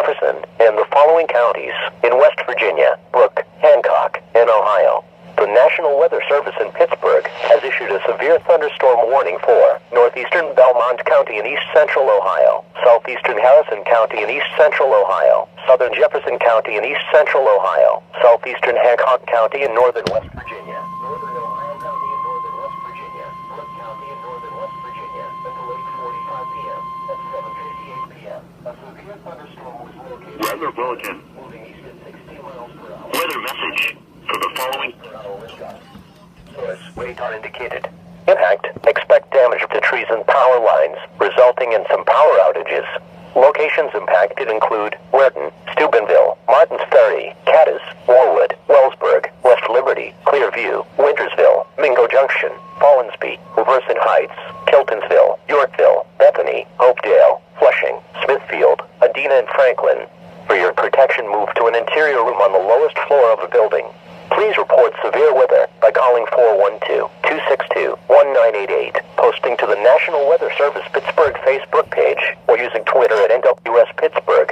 Jefferson, and the following counties in West Virginia, Brooke, Hancock, and Ohio. The National Weather Service in Pittsburgh has issued a severe thunderstorm warning for northeastern Belmont County and east central Ohio, southeastern Harrison County and east central Ohio, southern Jefferson County and east central Ohio, southeastern Hancock County and northern West Virginia, northern Ohio County and northern West Virginia, Brooke County and northern West Virginia, until 8:45 p.m. At 7:58 p.m. A severe thunderstorm was located. Weather bulletin. Moving east at 60 miles per hour. Weather message for the following. Source radar indicated. Impact. Expect damage to trees and power lines, resulting in some power outages. Locations impacted include Weirton, Steubenville, Martins Ferry, Cadiz, Warwood, Wellsburg, West Liberty, Clearview, Wintersville, Mingo Junction, Fallensby, Reverson Heights, Kiltonsville, Yorkville, Bethany, Hopedale, Flushing, Smithfield, Adena, and Franklin. For your protection, move to an interior room on the lowest floor of a building. Please report severe weather by calling 412-262-1988, posting to the National Weather Service Pittsburgh Facebook page, or using Twitter at NWS Pittsburgh.